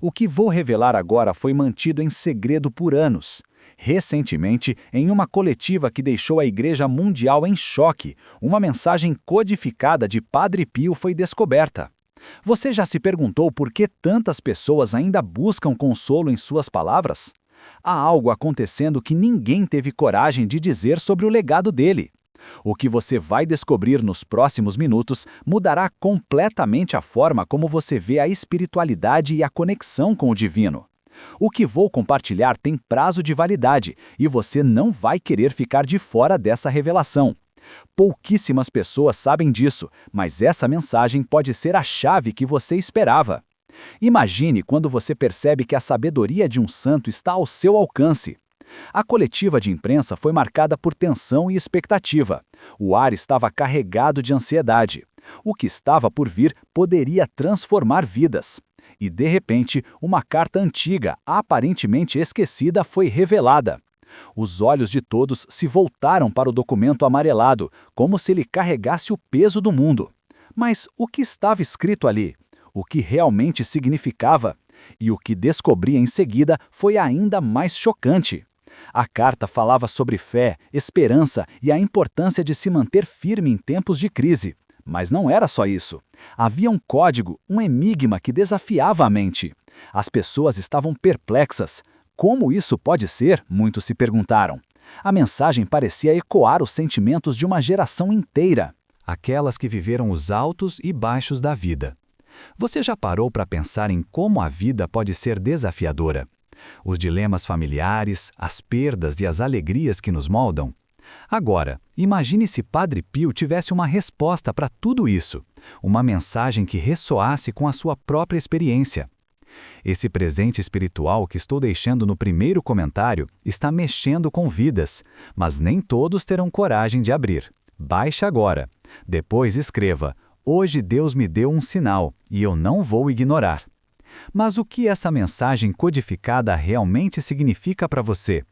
O que vou revelar agora foi mantido em segredo por anos. Recentemente, em uma coletiva que deixou a Igreja Mundial em choque, uma mensagem codificada de Padre Pio foi descoberta. Você já se perguntou por que tantas pessoas ainda buscam consolo em suas palavras? Há algo acontecendo que ninguém teve coragem de dizer sobre o legado dele. O que você vai descobrir nos próximos minutos mudará completamente a forma como você vê a espiritualidade e a conexão com o divino. O que vou compartilhar tem prazo de validade e você não vai querer ficar de fora dessa revelação. Pouquíssimas pessoas sabem disso, mas essa mensagem pode ser a chave que você esperava. Imagine quando você percebe que a sabedoria de um santo está ao seu alcance. A coletiva de imprensa foi marcada por tensão e expectativa. O ar estava carregado de ansiedade. O que estava por vir poderia transformar vidas. E, de repente, uma carta antiga, aparentemente esquecida, foi revelada. Os olhos de todos se voltaram para o documento amarelado, como se ele carregasse o peso do mundo. Mas o que estava escrito ali? O que realmente significava? E o que descobri em seguida foi ainda mais chocante. A carta falava sobre fé, esperança e a importância de se manter firme em tempos de crise. Mas não era só isso. Havia um código, um enigma que desafiava a mente. As pessoas estavam perplexas. Como isso pode ser? Muitos se perguntaram. A mensagem parecia ecoar os sentimentos de uma geração inteira. Aquelas que viveram os altos e baixos da vida. Você já parou para pensar em como a vida pode ser desafiadora? Os dilemas familiares, as perdas e as alegrias que nos moldam? Agora, imagine se Padre Pio tivesse uma resposta para tudo isso, uma mensagem que ressoasse com a sua própria experiência. Esse presente espiritual que estou deixando no primeiro comentário está mexendo com vidas, mas nem todos terão coragem de abrir. Baixe agora. Depois escreva: "Hoje Deus me deu um sinal e eu não vou ignorar." Mas o que essa mensagem codificada realmente significa para você?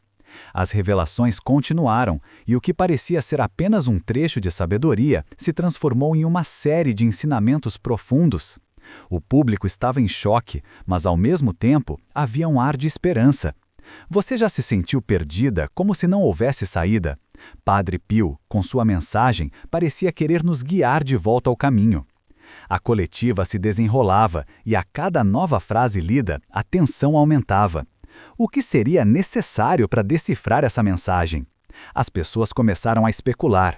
As revelações continuaram, e o que parecia ser apenas um trecho de sabedoria se transformou em uma série de ensinamentos profundos. O público estava em choque, mas ao mesmo tempo havia um ar de esperança. Você já se sentiu perdida, como se não houvesse saída? Padre Pio, com sua mensagem, parecia querer nos guiar de volta ao caminho. A coletiva se desenrolava e a cada nova frase lida, a tensão aumentava. O que seria necessário para decifrar essa mensagem? As pessoas começaram a especular.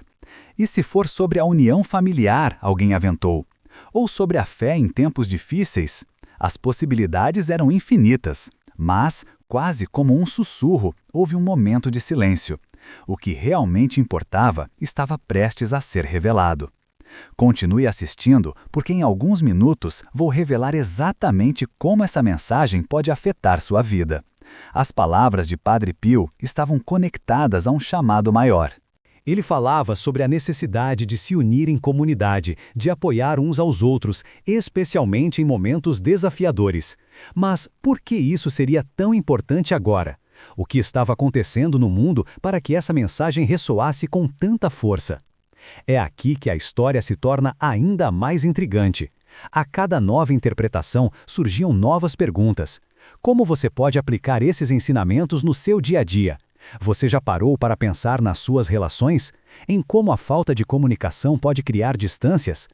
E se for sobre a união familiar, alguém aventou? Ou sobre a fé em tempos difíceis? As possibilidades eram infinitas, mas, quase como um sussurro, houve um momento de silêncio. O que realmente importava estava prestes a ser revelado. Continue assistindo, porque em alguns minutos vou revelar exatamente como essa mensagem pode afetar sua vida. As palavras de Padre Pio estavam conectadas a um chamado maior. Ele falava sobre a necessidade de se unir em comunidade, de apoiar uns aos outros, especialmente em momentos desafiadores. Mas por que isso seria tão importante agora? O que estava acontecendo no mundo para que essa mensagem ressoasse com tanta força? É aqui que a história se torna ainda mais intrigante. A cada nova interpretação surgiam novas perguntas. Como você pode aplicar esses ensinamentos no seu dia a dia? Você já parou para pensar nas suas relações? Em como a falta de comunicação pode criar distâncias?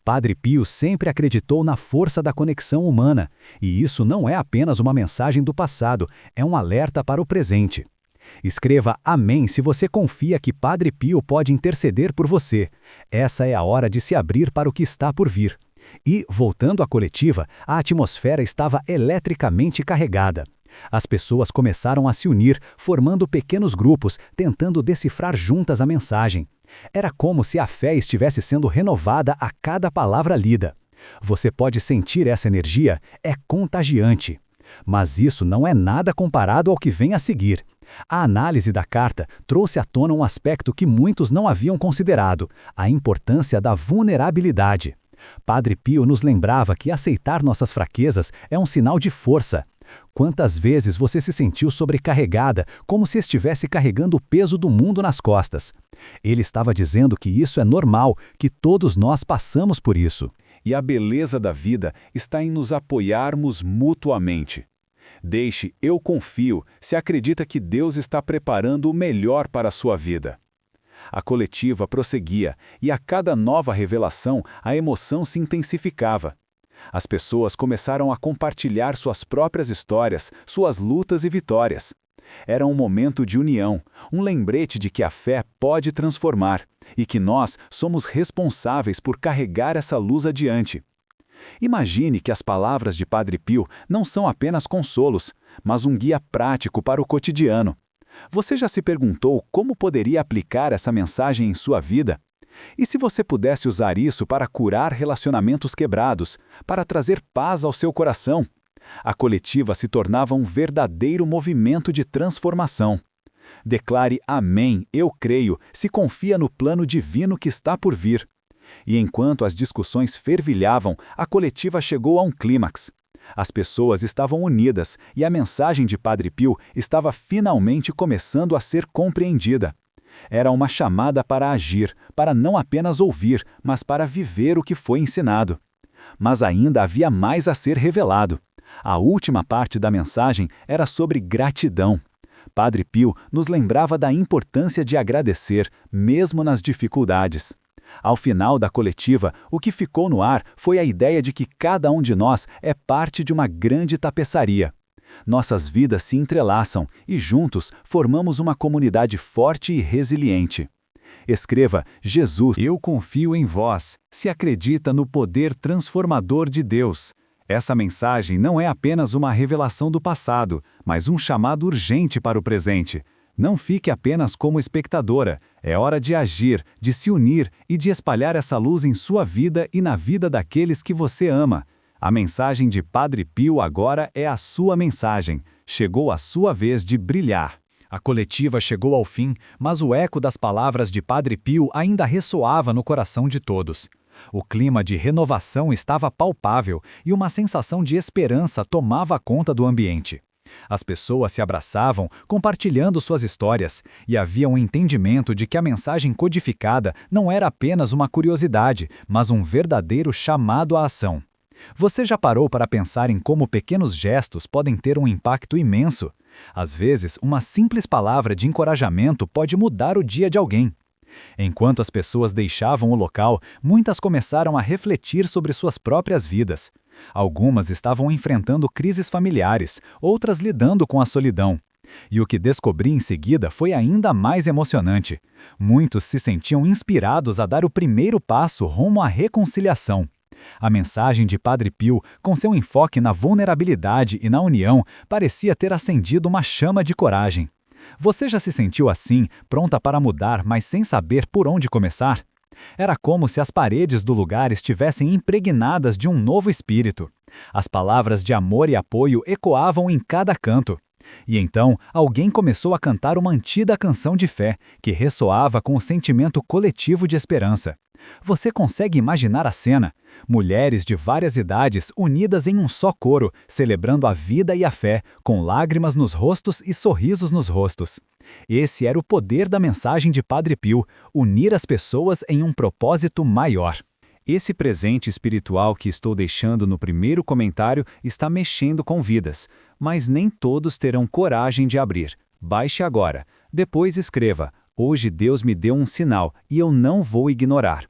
Padre Pio sempre acreditou na força da conexão humana, e isso não é apenas uma mensagem do passado, é um alerta para o presente. Escreva amém se você confia que Padre Pio pode interceder por você. Essa é a hora de se abrir para o que está por vir. E, voltando à coletiva, a atmosfera estava eletricamente carregada. As pessoas começaram a se unir, formando pequenos grupos, tentando decifrar juntas a mensagem. Era como se a fé estivesse sendo renovada a cada palavra lida. Você pode sentir essa energia? É contagiante. Mas isso não é nada comparado ao que vem a seguir. A análise da carta trouxe à tona um aspecto que muitos não haviam considerado: a importância da vulnerabilidade. Padre Pio nos lembrava que aceitar nossas fraquezas é um sinal de força. Quantas vezes você se sentiu sobrecarregada, como se estivesse carregando o peso do mundo nas costas? Ele estava dizendo que isso é normal, que todos nós passamos por isso. e a beleza da vida está em nos apoiarmos mutuamente. Deixe "eu confio" se acredita que Deus está preparando o melhor para a sua vida. A coletiva prosseguia, e a cada nova revelação a emoção se intensificava. As pessoas começaram a compartilhar suas próprias histórias, suas lutas e vitórias. Era um momento de união, um lembrete de que a fé pode transformar, e que nós somos responsáveis por carregar essa luz adiante. Imagine que as palavras de Padre Pio não são apenas consolos, mas um guia prático para o cotidiano. Você já se perguntou como poderia aplicar essa mensagem em sua vida? E se você pudesse usar isso para curar relacionamentos quebrados, para trazer paz ao seu coração? A coletiva se tornava um verdadeiro movimento de transformação. Declare "Amém, eu creio", se confia no plano divino que está por vir. E enquanto as discussões fervilhavam, a coletiva chegou a um clímax. As pessoas estavam unidas e a mensagem de Padre Pio estava finalmente começando a ser compreendida. Era uma chamada para agir, para não apenas ouvir, mas para viver o que foi ensinado. Mas ainda havia mais a ser revelado. A última parte da mensagem era sobre gratidão. Padre Pio nos lembrava da importância de agradecer, mesmo nas dificuldades. Ao final da coletiva, o que ficou no ar foi a ideia de que cada um de nós é parte de uma grande tapeçaria. Nossas vidas se entrelaçam e juntos formamos uma comunidade forte e resiliente. Escreva "Jesus, eu confio em vós", se acredita no poder transformador de Deus. Essa mensagem não é apenas uma revelação do passado, mas um chamado urgente para o presente. Não fique apenas como espectadora, é hora de agir, de se unir e de espalhar essa luz em sua vida e na vida daqueles que você ama. A mensagem de Padre Pio agora é a sua mensagem. Chegou a sua vez de brilhar. A coletiva chegou ao fim, mas o eco das palavras de Padre Pio ainda ressoava no coração de todos. O clima de renovação estava palpável e uma sensação de esperança tomava conta do ambiente. As pessoas se abraçavam, compartilhando suas histórias, e havia um entendimento de que a mensagem codificada não era apenas uma curiosidade, mas um verdadeiro chamado à ação. Você já parou para pensar em como pequenos gestos podem ter um impacto imenso? Às vezes, uma simples palavra de encorajamento pode mudar o dia de alguém. Enquanto as pessoas deixavam o local, muitas começaram a refletir sobre suas próprias vidas. Algumas estavam enfrentando crises familiares, outras lidando com a solidão. E o que descobri em seguida foi ainda mais emocionante. Muitos se sentiam inspirados a dar o primeiro passo rumo à reconciliação. A mensagem de Padre Pio, com seu enfoque na vulnerabilidade e na união, parecia ter acendido uma chama de coragem. Você já se sentiu assim, pronta para mudar, mas sem saber por onde começar? Era como se as paredes do lugar estivessem impregnadas de um novo espírito. As palavras de amor e apoio ecoavam em cada canto. E então, alguém começou a cantar uma antiga canção de fé, que ressoava com o sentimento coletivo de esperança. Você consegue imaginar a cena? Mulheres de várias idades unidas em um só coro, celebrando a vida e a fé, com lágrimas nos rostos e sorrisos nos rostos. Esse era o poder da mensagem de Padre Pio, unir as pessoas em um propósito maior. Esse presente espiritual que estou deixando no primeiro comentário está mexendo com vidas, mas nem todos terão coragem de abrir. Baixe agora. Depois escreva: "Hoje Deus me deu um sinal e eu não vou ignorar."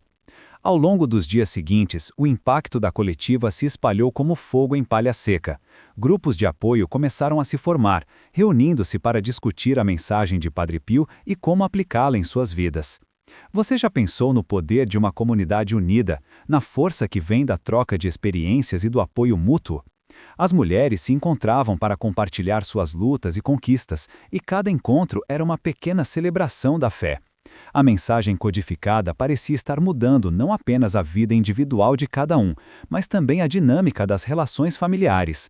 Ao longo dos dias seguintes, o impacto da coletiva se espalhou como fogo em palha seca. Grupos de apoio começaram a se formar, reunindo-se para discutir a mensagem de Padre Pio e como aplicá-la em suas vidas. Você já pensou no poder de uma comunidade unida, na força que vem da troca de experiências e do apoio mútuo? As mulheres se encontravam para compartilhar suas lutas e conquistas, e cada encontro era uma pequena celebração da fé. A mensagem codificada parecia estar mudando não apenas a vida individual de cada um, mas também a dinâmica das relações familiares.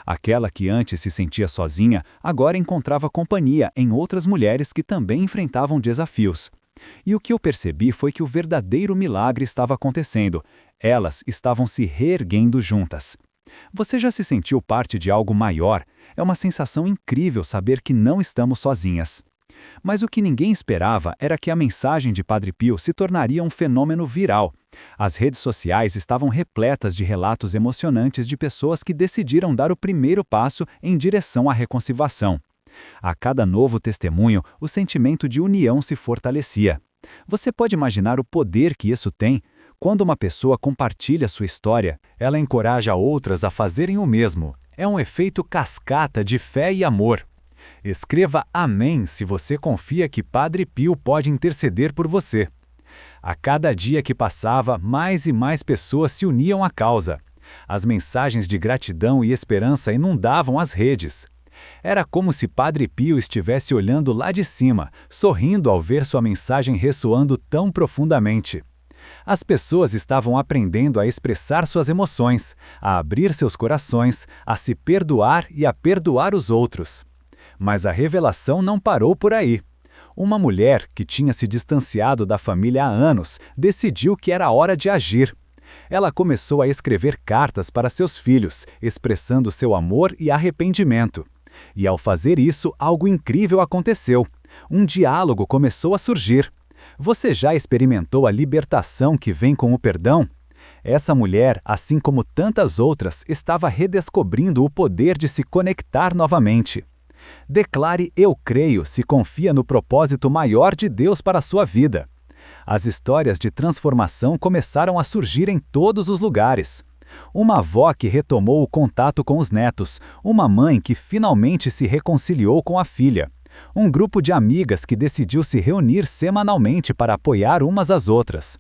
Aquela que antes se sentia sozinha, agora encontrava companhia em outras mulheres que também enfrentavam desafios. E o que eu percebi foi que o verdadeiro milagre estava acontecendo. Elas estavam se reerguendo juntas. Você já se sentiu parte de algo maior? É uma sensação incrível saber que não estamos sozinhas. Mas o que ninguém esperava era que a mensagem de Padre Pio se tornaria um fenômeno viral. As redes sociais estavam repletas de relatos emocionantes de pessoas que decidiram dar o primeiro passo em direção à reconciliação. A cada novo testemunho, o sentimento de união se fortalecia. Você pode imaginar o poder que isso tem? Quando uma pessoa compartilha sua história, ela encoraja outras a fazerem o mesmo. É um efeito cascata de fé e amor. Escreva amém se você confia que Padre Pio pode interceder por você. A cada dia que passava, mais e mais pessoas se uniam à causa. As mensagens de gratidão e esperança inundavam as redes. Era como se Padre Pio estivesse olhando lá de cima, sorrindo ao ver sua mensagem ressoando tão profundamente. As pessoas estavam aprendendo a expressar suas emoções, a abrir seus corações, a se perdoar e a perdoar os outros. Mas a revelação não parou por aí. Uma mulher, que tinha se distanciado da família há anos, decidiu que era hora de agir. Ela começou a escrever cartas para seus filhos, expressando seu amor e arrependimento. E ao fazer isso, algo incrível aconteceu. Um diálogo começou a surgir. Você já experimentou a libertação que vem com o perdão? Essa mulher, assim como tantas outras, estava redescobrindo o poder de se conectar novamente. Declare "Eu creio" se confia no propósito maior de Deus para a sua vida. As histórias de transformação começaram a surgir em todos os lugares. Uma avó que retomou o contato com os netos, uma mãe que finalmente se reconciliou com a filha, um grupo de amigas que decidiu se reunir semanalmente para apoiar umas às outras.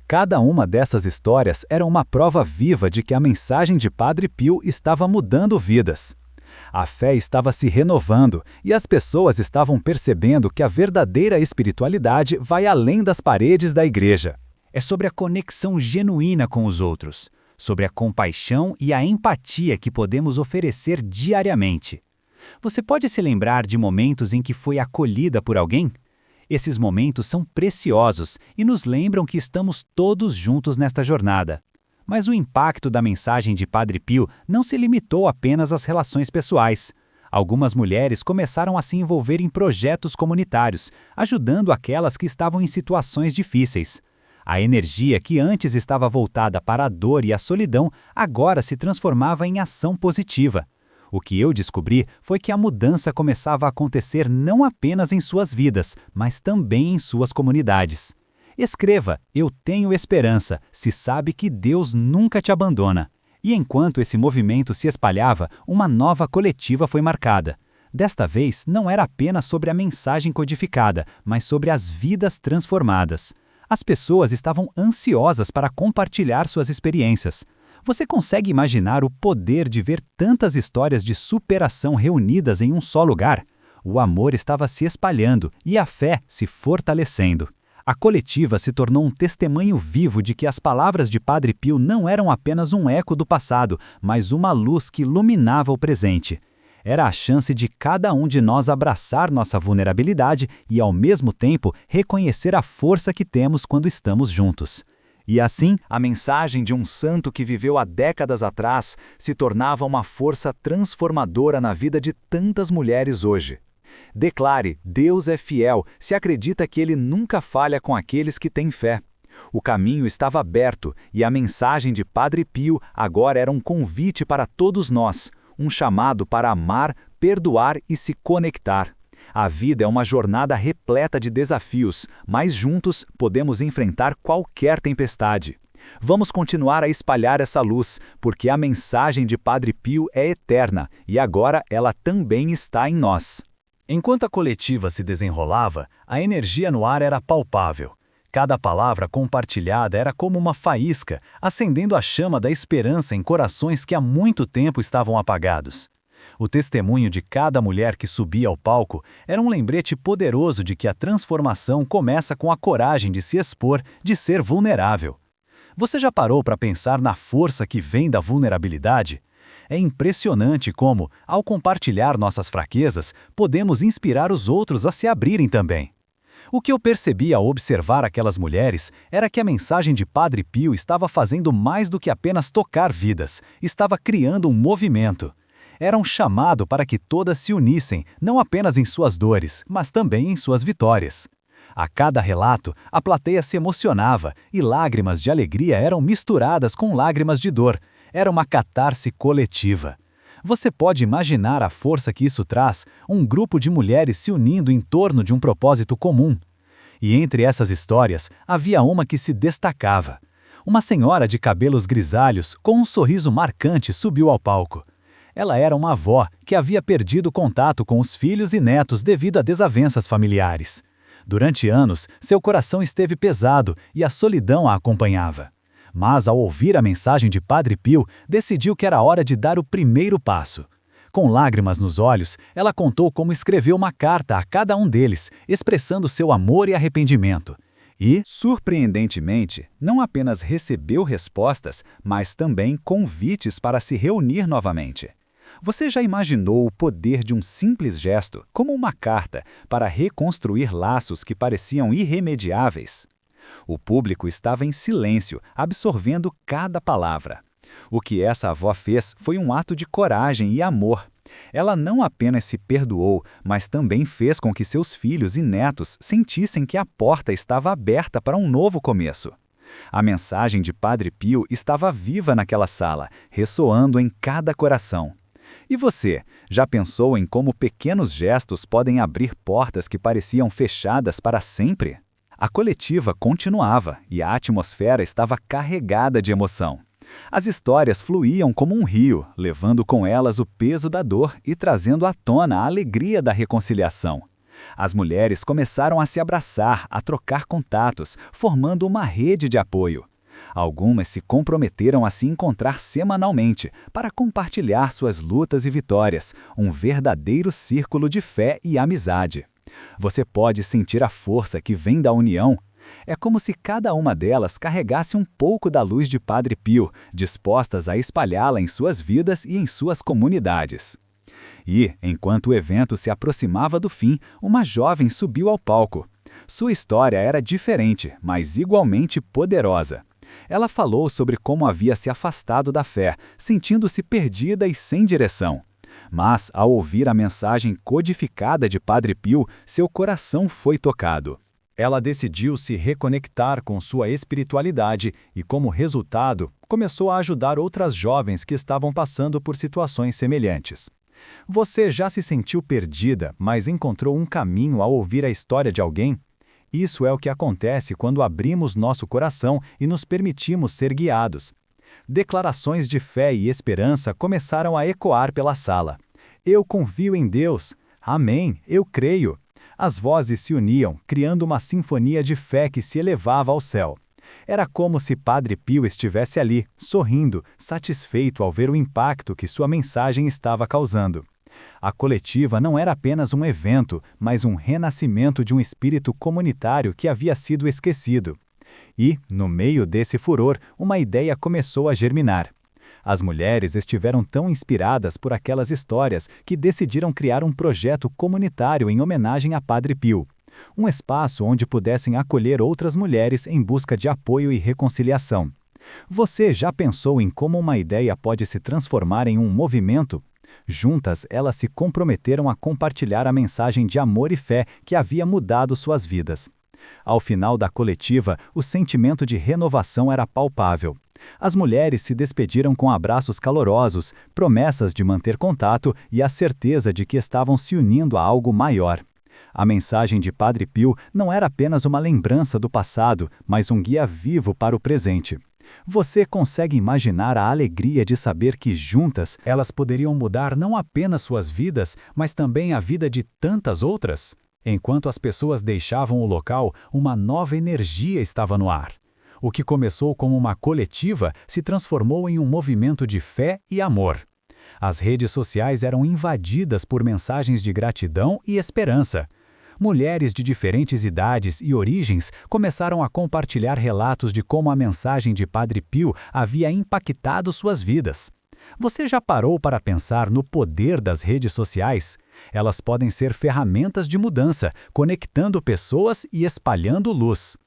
Cada uma dessas histórias era uma prova viva de que a mensagem de Padre Pio estava mudando vidas. A fé estava se renovando e as pessoas estavam percebendo que a verdadeira espiritualidade vai além das paredes da igreja. É sobre a conexão genuína com os outros, sobre a compaixão e a empatia que podemos oferecer diariamente. Você pode se lembrar de momentos em que foi acolhida por alguém? Esses momentos são preciosos e nos lembram que estamos todos juntos nesta jornada. Mas o impacto da mensagem de Padre Pio não se limitou apenas às relações pessoais. Algumas mulheres começaram a se envolver em projetos comunitários, ajudando aquelas que estavam em situações difíceis. A energia que antes estava voltada para a dor e a solidão agora se transformava em ação positiva. O que eu descobri foi que a mudança começava a acontecer não apenas em suas vidas, mas também em suas comunidades. Escreva "Eu tenho esperança" se sabe que Deus nunca te abandona. E enquanto esse movimento se espalhava, uma nova coletiva foi marcada. Desta vez, não era apenas sobre a mensagem codificada, mas sobre as vidas transformadas. As pessoas estavam ansiosas para compartilhar suas experiências. Você consegue imaginar o poder de ver tantas histórias de superação reunidas em um só lugar? O amor estava se espalhando e a fé se fortalecendo. A coletiva se tornou um testemunho vivo de que as palavras de Padre Pio não eram apenas um eco do passado, mas uma luz que iluminava o presente. Era a chance de cada um de nós abraçar nossa vulnerabilidade e, ao mesmo tempo, reconhecer a força que temos quando estamos juntos. E assim, a mensagem de um santo que viveu há décadas atrás se tornava uma força transformadora na vida de tantas mulheres hoje. Declare "Deus é fiel" se acredita que Ele nunca falha com aqueles que têm fé. O caminho estava aberto e a mensagem de Padre Pio agora era um convite para todos nós, um chamado para amar, perdoar e se conectar. A vida é uma jornada repleta de desafios, mas juntos podemos enfrentar qualquer tempestade. Vamos continuar a espalhar essa luz, porque a mensagem de Padre Pio é eterna e agora ela também está em nós. Enquanto a coletiva se desenrolava, a energia no ar era palpável. Cada palavra compartilhada era como uma faísca, acendendo a chama da esperança em corações que há muito tempo estavam apagados. O testemunho de cada mulher que subia ao palco era um lembrete poderoso de que a transformação começa com a coragem de se expor, de ser vulnerável. Você já parou para pensar na força que vem da vulnerabilidade? É impressionante como, ao compartilhar nossas fraquezas, podemos inspirar os outros a se abrirem também. O que eu percebi ao observar aquelas mulheres era que a mensagem de Padre Pio estava fazendo mais do que apenas tocar vidas, estava criando um movimento. Era um chamado para que todas se unissem, não apenas em suas dores, mas também em suas vitórias. A cada relato, a plateia se emocionava e lágrimas de alegria eram misturadas com lágrimas de dor. Era uma catarse coletiva. Você pode imaginar a força que isso traz, um grupo de mulheres se unindo em torno de um propósito comum. E entre essas histórias, havia uma que se destacava. Uma senhora de cabelos grisalhos, com um sorriso marcante, subiu ao palco. Ela era uma avó que havia perdido contato com os filhos e netos devido a desavenças familiares. Durante anos, seu coração esteve pesado e a solidão a acompanhava. Mas, ao ouvir a mensagem de Padre Pio, decidiu que era hora de dar o primeiro passo. Com lágrimas nos olhos, ela contou como escreveu uma carta a cada um deles, expressando seu amor e arrependimento. E, surpreendentemente, não apenas recebeu respostas, mas também convites para se reunir novamente. Você já imaginou o poder de um simples gesto, como uma carta, para reconstruir laços que pareciam irremediáveis? O público estava em silêncio, absorvendo cada palavra. O que essa avó fez foi um ato de coragem e amor. Ela não apenas se perdoou, mas também fez com que seus filhos e netos sentissem que a porta estava aberta para um novo começo. A mensagem de Padre Pio estava viva naquela sala, ressoando em cada coração. E você, já pensou em como pequenos gestos podem abrir portas que pareciam fechadas para sempre? A coletiva continuava e a atmosfera estava carregada de emoção. As histórias fluíam como um rio, levando com elas o peso da dor e trazendo à tona a alegria da reconciliação. As mulheres começaram a se abraçar, a trocar contatos, formando uma rede de apoio. Algumas se comprometeram a se encontrar semanalmente para compartilhar suas lutas e vitórias, um verdadeiro círculo de fé e amizade. Você pode sentir a força que vem da união. É como se cada uma delas carregasse um pouco da luz de Padre Pio, dispostas a espalhá-la em suas vidas e em suas comunidades. E, enquanto o evento se aproximava do fim, uma jovem subiu ao palco. Sua história era diferente, mas igualmente poderosa. Ela falou sobre como havia se afastado da fé, sentindo-se perdida e sem direção. Mas, ao ouvir a mensagem codificada de Padre Pio, seu coração foi tocado. Ela decidiu se reconectar com sua espiritualidade e, como resultado, começou a ajudar outras jovens que estavam passando por situações semelhantes. Você já se sentiu perdida, mas encontrou um caminho ao ouvir a história de alguém? Isso é o que acontece quando abrimos nosso coração e nos permitimos ser guiados. Declarações de fé e esperança começaram a ecoar pela sala. Eu confio em Deus. Amém, eu creio. As vozes se uniam, criando uma sinfonia de fé que se elevava ao céu. Era como se Padre Pio estivesse ali, sorrindo, satisfeito ao ver o impacto que sua mensagem estava causando. A coletiva não era apenas um evento, mas um renascimento de um espírito comunitário que havia sido esquecido. E, no meio desse furor, uma ideia começou a germinar. As mulheres estiveram tão inspiradas por aquelas histórias que decidiram criar um projeto comunitário em homenagem a Padre Pio. Um espaço onde pudessem acolher outras mulheres em busca de apoio e reconciliação. Você já pensou em como uma ideia pode se transformar em um movimento? Juntas, elas se comprometeram a compartilhar a mensagem de amor e fé que havia mudado suas vidas. Ao final da coletiva, o sentimento de renovação era palpável. As mulheres se despediram com abraços calorosos, promessas de manter contato e a certeza de que estavam se unindo a algo maior. A mensagem de Padre Pio não era apenas uma lembrança do passado, mas um guia vivo para o presente. Você consegue imaginar a alegria de saber que juntas elas poderiam mudar não apenas suas vidas, mas também a vida de tantas outras? Enquanto as pessoas deixavam o local, uma nova energia estava no ar. O que começou como uma coletiva se transformou em um movimento de fé e amor. As redes sociais eram invadidas por mensagens de gratidão e esperança. Mulheres de diferentes idades e origens começaram a compartilhar relatos de como a mensagem de Padre Pio havia impactado suas vidas. Você já parou para pensar no poder das redes sociais? Elas podem ser ferramentas de mudança, conectando pessoas e espalhando luz.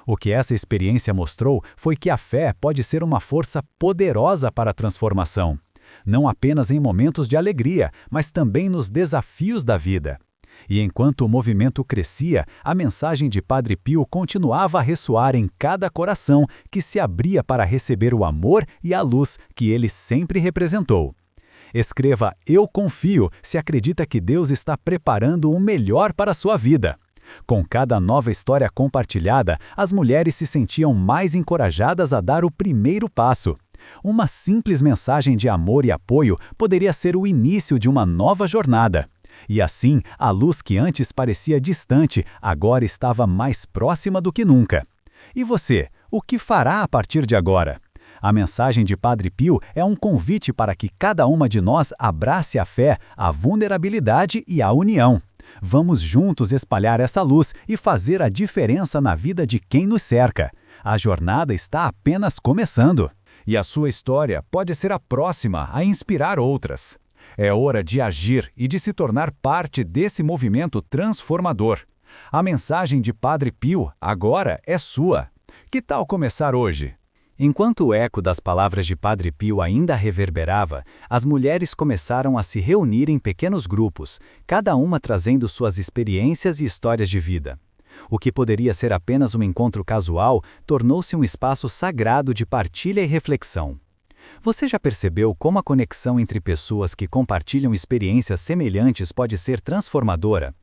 O que essa experiência mostrou foi que a fé pode ser uma força poderosa para a transformação. não apenas em momentos de alegria, mas também nos desafios da vida. E enquanto o movimento crescia, a mensagem de Padre Pio continuava a ressoar em cada coração que se abria para receber o amor e a luz que ele sempre representou. Escreva "Eu confio" se acredita que Deus está preparando o melhor para a sua vida. Com cada nova história compartilhada, as mulheres se sentiam mais encorajadas a dar o primeiro passo. Uma simples mensagem de amor e apoio poderia ser o início de uma nova jornada. E assim, a luz que antes parecia distante, agora estava mais próxima do que nunca. E você, o que fará a partir de agora? A mensagem de Padre Pio é um convite para que cada uma de nós abrace a fé, a vulnerabilidade e a união. Vamos juntos espalhar essa luz e fazer a diferença na vida de quem nos cerca. A jornada está apenas começando. E a sua história pode ser a próxima a inspirar outras. É hora de agir e de se tornar parte desse movimento transformador. A mensagem de Padre Pio agora é sua. Que tal começar hoje? Enquanto o eco das palavras de Padre Pio ainda reverberava, as mulheres começaram a se reunir em pequenos grupos, cada uma trazendo suas experiências e histórias de vida. O que poderia ser apenas um encontro casual tornou-se um espaço sagrado de partilha e reflexão. Você já percebeu como a conexão entre pessoas que compartilham experiências semelhantes pode ser transformadora?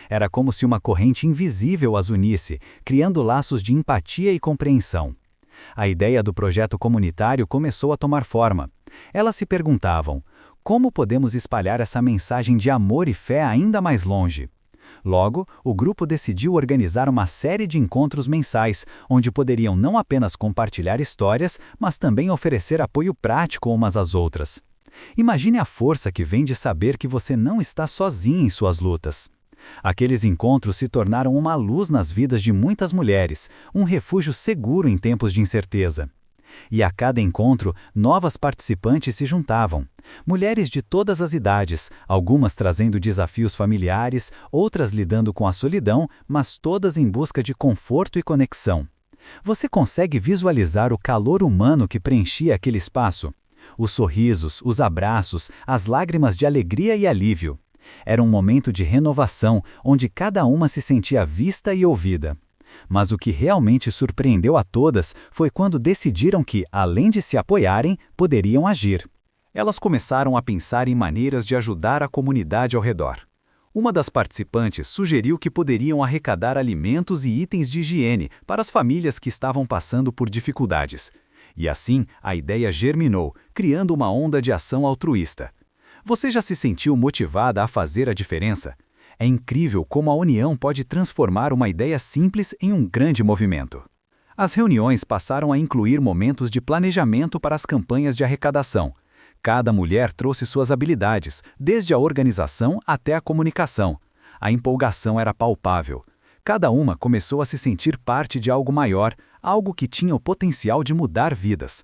Era como se uma corrente invisível as unisse, criando laços de empatia e compreensão. A ideia do projeto comunitário começou a tomar forma. Elas se perguntavam: como podemos espalhar essa mensagem de amor e fé ainda mais longe? Logo, o grupo decidiu organizar uma série de encontros mensais, onde poderiam não apenas compartilhar histórias, mas também oferecer apoio prático umas às outras. Imagine a força que vem de saber que você não está sozinho em suas lutas. Aqueles encontros se tornaram uma luz nas vidas de muitas mulheres, um refúgio seguro em tempos de incerteza. E a cada encontro, novas participantes se juntavam. Mulheres de todas as idades, algumas trazendo desafios familiares, outras lidando com a solidão, mas todas em busca de conforto e conexão. Você consegue visualizar o calor humano que preenchia aquele espaço? Os sorrisos, os abraços, as lágrimas de alegria e alívio. Era um momento de renovação, onde cada uma se sentia vista e ouvida. Mas o que realmente surpreendeu a todas foi quando decidiram que, além de se apoiarem, poderiam agir. Elas começaram a pensar em maneiras de ajudar a comunidade ao redor. Uma das participantes sugeriu que poderiam arrecadar alimentos e itens de higiene para as famílias que estavam passando por dificuldades. E assim, a ideia germinou, criando uma onda de ação altruísta. Você já se sentiu motivada a fazer a diferença? É incrível como a união pode transformar uma ideia simples em um grande movimento. As reuniões passaram a incluir momentos de planejamento para as campanhas de arrecadação. Cada mulher trouxe suas habilidades, desde a organização até a comunicação. A empolgação era palpável. Cada uma começou a se sentir parte de algo maior, algo que tinha o potencial de mudar vidas.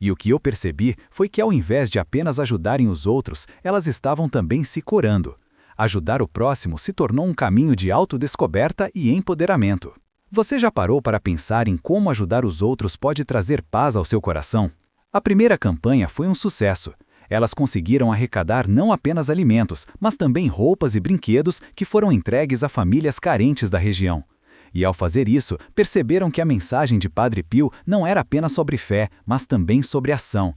E o que eu percebi foi que, ao invés de apenas ajudarem os outros, elas estavam também se curando. Ajudar o próximo se tornou um caminho de autodescoberta e empoderamento. Você já parou para pensar em como ajudar os outros pode trazer paz ao seu coração? A primeira campanha foi um sucesso. Elas conseguiram arrecadar não apenas alimentos, mas também roupas e brinquedos que foram entregues a famílias carentes da região. E ao fazer isso, perceberam que a mensagem de Padre Pio não era apenas sobre fé, mas também sobre ação.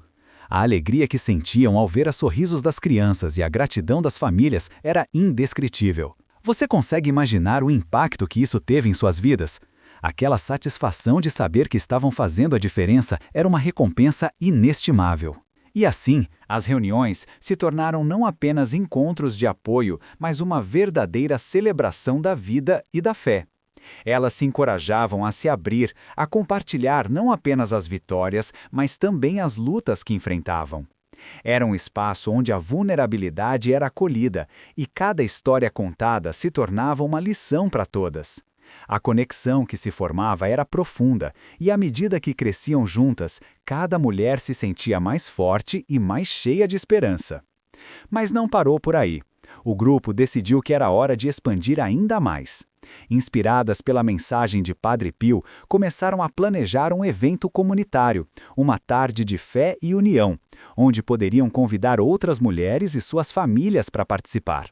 A alegria que sentiam ao ver os sorrisos das crianças e a gratidão das famílias era indescritível. Você consegue imaginar o impacto que isso teve em suas vidas? Aquela satisfação de saber que estavam fazendo a diferença era uma recompensa inestimável. E assim, as reuniões se tornaram não apenas encontros de apoio, mas uma verdadeira celebração da vida e da fé. Elas se encorajavam a se abrir, a compartilhar não apenas as vitórias, mas também as lutas que enfrentavam. Era um espaço onde a vulnerabilidade era acolhida e cada história contada se tornava uma lição para todas. A conexão que se formava era profunda e, à medida que cresciam juntas, cada mulher se sentia mais forte e mais cheia de esperança. Mas não parou por aí. O grupo decidiu que era hora de expandir ainda mais. Inspiradas pela mensagem de Padre Pio, começaram a planejar um evento comunitário, uma tarde de fé e união, onde poderiam convidar outras mulheres e suas famílias para participar.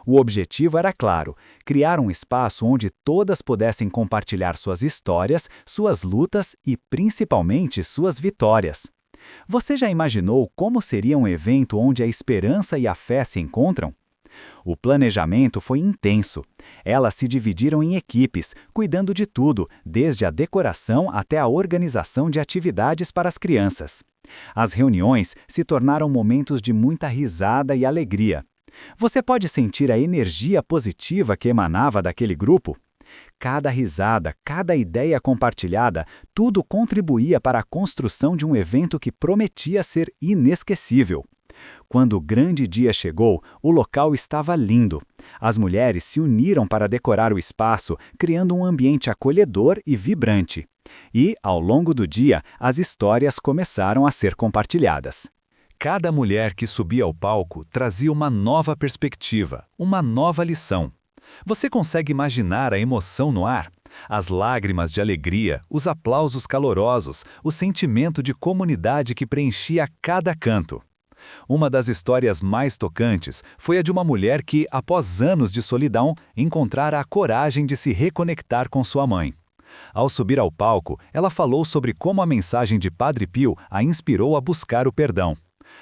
O objetivo era claro: criar um espaço onde todas pudessem compartilhar suas histórias, suas lutas e, principalmente, suas vitórias. Você já imaginou como seria um evento onde a esperança e a fé se encontram? O planejamento foi intenso. Elas se dividiram em equipes, cuidando de tudo, desde a decoração até a organização de atividades para as crianças. As reuniões se tornaram momentos de muita risada e alegria. Você pode sentir a energia positiva que emanava daquele grupo? Cada risada, cada ideia compartilhada, tudo contribuía para a construção de um evento que prometia ser inesquecível. Quando o grande dia chegou, o local estava lindo. As mulheres se uniram para decorar o espaço, criando um ambiente acolhedor e vibrante. E, ao longo do dia, as histórias começaram a ser compartilhadas. Cada mulher que subia ao palco trazia uma nova perspectiva, uma nova lição. Você consegue imaginar a emoção no ar? As lágrimas de alegria, os aplausos calorosos, o sentimento de comunidade que preenchia cada canto. Uma das histórias mais tocantes foi a de uma mulher que, após anos de solidão, encontrara a coragem de se reconectar com sua mãe. Ao subir ao palco, ela falou sobre como a mensagem de Padre Pio a inspirou a buscar o perdão.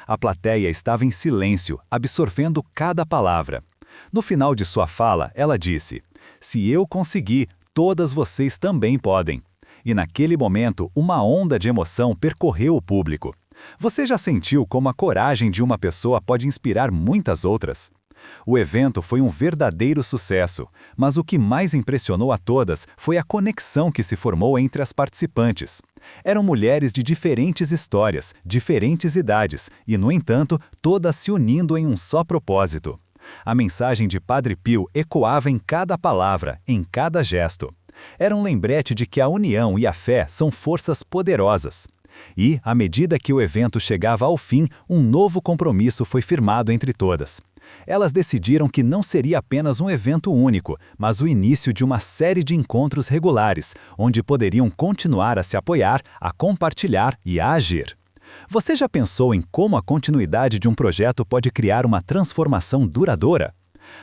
A plateia estava em silêncio, absorvendo cada palavra. No final de sua fala, ela disse: "Se eu conseguir, todas vocês também podem." E naquele momento, uma onda de emoção percorreu o público. Você já sentiu como a coragem de uma pessoa pode inspirar muitas outras? O evento foi um verdadeiro sucesso, mas o que mais impressionou a todas foi a conexão que se formou entre as participantes. Eram mulheres de diferentes histórias, diferentes idades, e, no entanto, todas se unindo em um só propósito. A mensagem de Padre Pio ecoava em cada palavra, em cada gesto. Era um lembrete de que a união e a fé são forças poderosas. E, à medida que o evento chegava ao fim, um novo compromisso foi firmado entre todas. Elas decidiram que não seria apenas um evento único, mas o início de uma série de encontros regulares, onde poderiam continuar a se apoiar, a compartilhar e a agir. Você já pensou em como a continuidade de um projeto pode criar uma transformação duradoura?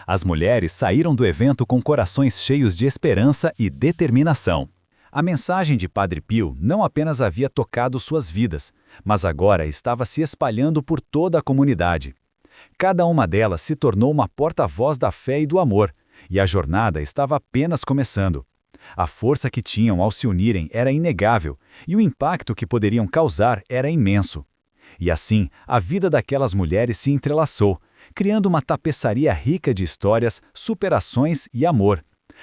As mulheres saíram do evento com corações cheios de esperança e determinação. A mensagem de Padre Pio não apenas havia tocado suas vidas, mas agora estava se espalhando por toda a comunidade. Cada uma delas se tornou uma porta-voz da fé e do amor, e a jornada estava apenas começando. A força que tinham ao se unirem era inegável, e o impacto que poderiam causar era imenso. E assim, a vida daquelas mulheres se entrelaçou, criando uma tapeçaria rica de histórias, superações e amor.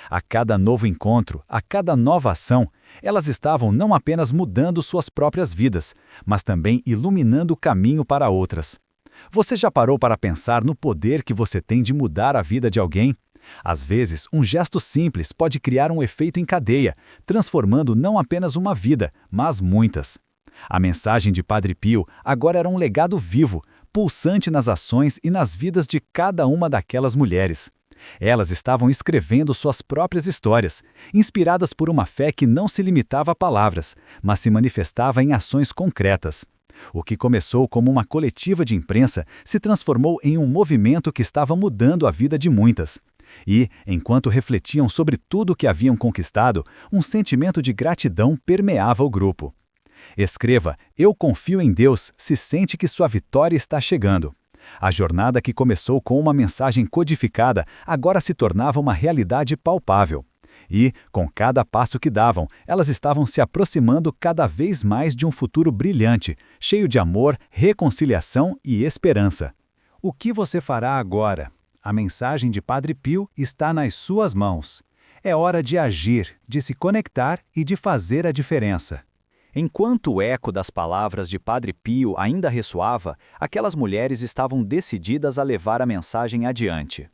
A cada novo encontro, a cada nova ação, elas estavam não apenas mudando suas próprias vidas, mas também iluminando o caminho para outras. Você já parou para pensar no poder que você tem de mudar a vida de alguém? Às vezes, um gesto simples pode criar um efeito em cadeia, transformando não apenas uma vida, mas muitas. A mensagem de Padre Pio agora era um legado vivo, pulsante nas ações e nas vidas de cada uma daquelas mulheres. Elas estavam escrevendo suas próprias histórias, inspiradas por uma fé que não se limitava a palavras, mas se manifestava em ações concretas. O que começou como uma coletiva de imprensa se transformou em um movimento que estava mudando a vida de muitas. E, enquanto refletiam sobre tudo o que haviam conquistado, um sentimento de gratidão permeava o grupo. Escreva: "Eu confio em Deus" se sente que sua vitória está chegando. A jornada que começou com uma mensagem codificada agora se tornava uma realidade palpável. E, com cada passo que davam, elas estavam se aproximando cada vez mais de um futuro brilhante, cheio de amor, reconciliação e esperança. O que você fará agora? A mensagem de Padre Pio está nas suas mãos. É hora de agir, de se conectar e de fazer a diferença. Enquanto o eco das palavras de Padre Pio ainda ressoava, aquelas mulheres estavam decididas a levar a mensagem adiante.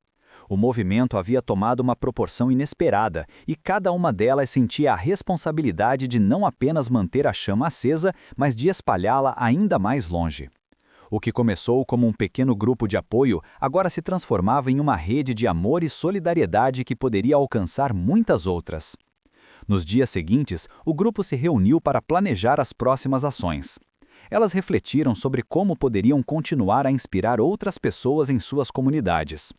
O movimento havia tomado uma proporção inesperada e cada uma delas sentia a responsabilidade de não apenas manter a chama acesa, mas de espalhá-la ainda mais longe. O que começou como um pequeno grupo de apoio agora se transformava em uma rede de amor e solidariedade que poderia alcançar muitas outras. Nos dias seguintes, o grupo se reuniu para planejar as próximas ações. Elas refletiram sobre como poderiam continuar a inspirar outras pessoas em suas comunidades.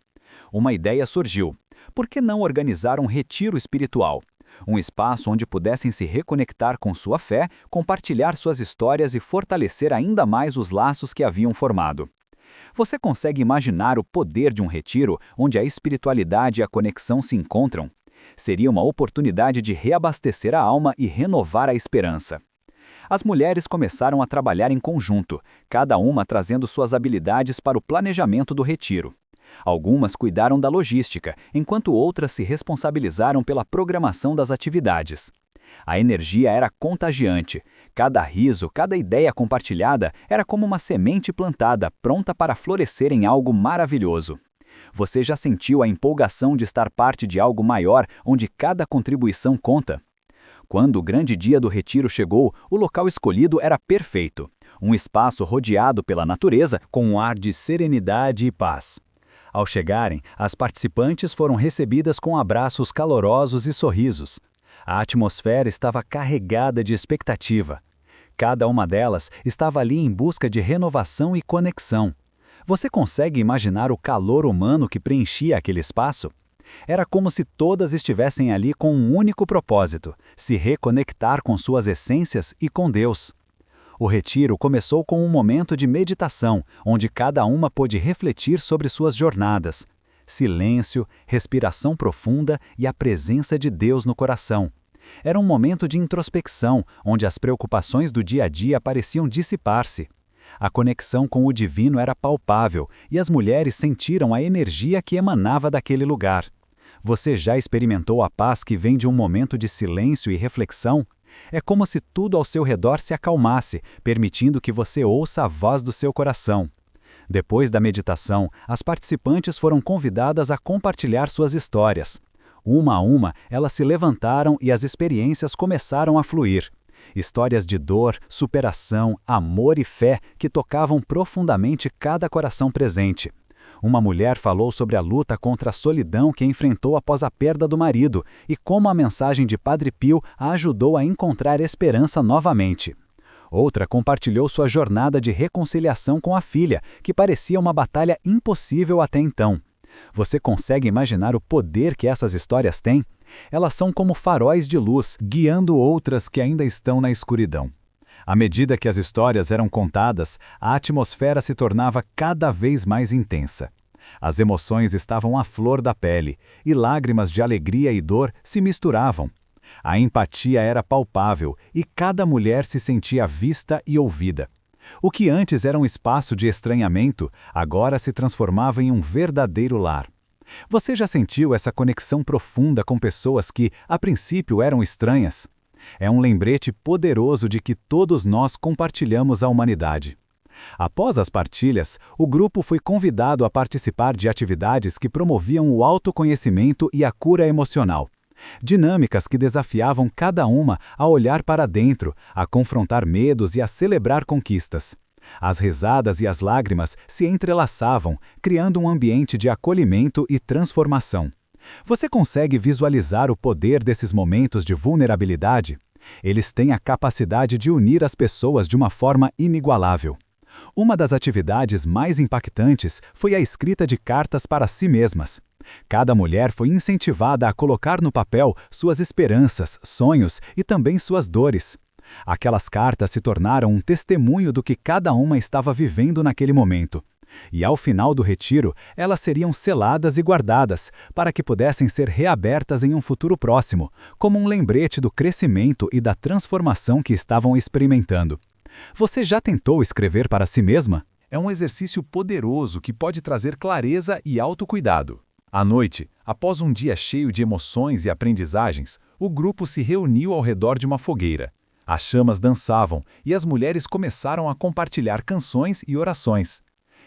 Uma ideia surgiu. Por que não organizar um retiro espiritual? Um espaço onde pudessem se reconectar com sua fé, compartilhar suas histórias e fortalecer ainda mais os laços que haviam formado. Você consegue imaginar o poder de um retiro onde a espiritualidade e a conexão se encontram? Seria uma oportunidade de reabastecer a alma e renovar a esperança. As mulheres começaram a trabalhar em conjunto, cada uma trazendo suas habilidades para o planejamento do retiro. Algumas cuidaram da logística, enquanto outras se responsabilizaram pela programação das atividades. A energia era contagiante. Cada riso, cada ideia compartilhada era como uma semente plantada, pronta para florescer em algo maravilhoso. Você já sentiu a empolgação de estar parte de algo maior, onde cada contribuição conta? Quando o grande dia do retiro chegou, o local escolhido era perfeito. Um espaço rodeado pela natureza, com um ar de serenidade e paz. Ao chegarem, as participantes foram recebidas com abraços calorosos e sorrisos. A atmosfera estava carregada de expectativa. Cada uma delas estava ali em busca de renovação e conexão. Você consegue imaginar o calor humano que preenchia aquele espaço? Era como se todas estivessem ali com um único propósito: se reconectar com suas essências e com Deus. O retiro começou com um momento de meditação, onde cada uma pôde refletir sobre suas jornadas. Silêncio, respiração profunda e a presença de Deus no coração. Era um momento de introspecção, onde as preocupações do dia a dia pareciam dissipar-se. A conexão com o divino era palpável e as mulheres sentiram a energia que emanava daquele lugar. Você já experimentou a paz que vem de um momento de silêncio e reflexão? É como se tudo ao seu redor se acalmasse, permitindo que você ouça a voz do seu coração. Depois da meditação, as participantes foram convidadas a compartilhar suas histórias. Uma a uma, elas se levantaram e as experiências começaram a fluir. Histórias de dor, superação, amor e fé que tocavam profundamente cada coração presente. Uma mulher falou sobre a luta contra a solidão que enfrentou após a perda do marido e como a mensagem de Padre Pio a ajudou a encontrar esperança novamente. Outra compartilhou sua jornada de reconciliação com a filha, que parecia uma batalha impossível até então. Você consegue imaginar o poder que essas histórias têm? Elas são como faróis de luz, guiando outras que ainda estão na escuridão. À medida que as histórias eram contadas, a atmosfera se tornava cada vez mais intensa. As emoções estavam à flor da pele, e lágrimas de alegria e dor se misturavam. A empatia era palpável, e cada mulher se sentia vista e ouvida. O que antes era um espaço de estranhamento, agora se transformava em um verdadeiro lar. Você já sentiu essa conexão profunda com pessoas que, a princípio, eram estranhas? É um lembrete poderoso de que todos nós compartilhamos a humanidade. Após as partilhas, o grupo foi convidado a participar de atividades que promoviam o autoconhecimento e a cura emocional. Dinâmicas que desafiavam cada uma a olhar para dentro, a confrontar medos e a celebrar conquistas. As risadas e as lágrimas se entrelaçavam, criando um ambiente de acolhimento e transformação. Você consegue visualizar o poder desses momentos de vulnerabilidade? Eles têm a capacidade de unir as pessoas de uma forma inigualável. Uma das atividades mais impactantes foi a escrita de cartas para si mesmas. Cada mulher foi incentivada a colocar no papel suas esperanças, sonhos e também suas dores. Aquelas cartas se tornaram um testemunho do que cada uma estava vivendo naquele momento. E ao final do retiro, elas seriam seladas e guardadas, para que pudessem ser reabertas em um futuro próximo, como um lembrete do crescimento e da transformação que estavam experimentando. Você já tentou escrever para si mesma? É um exercício poderoso que pode trazer clareza e autocuidado. À noite, após um dia cheio de emoções e aprendizagens, o grupo se reuniu ao redor de uma fogueira. As chamas dançavam e as mulheres começaram a compartilhar canções e orações.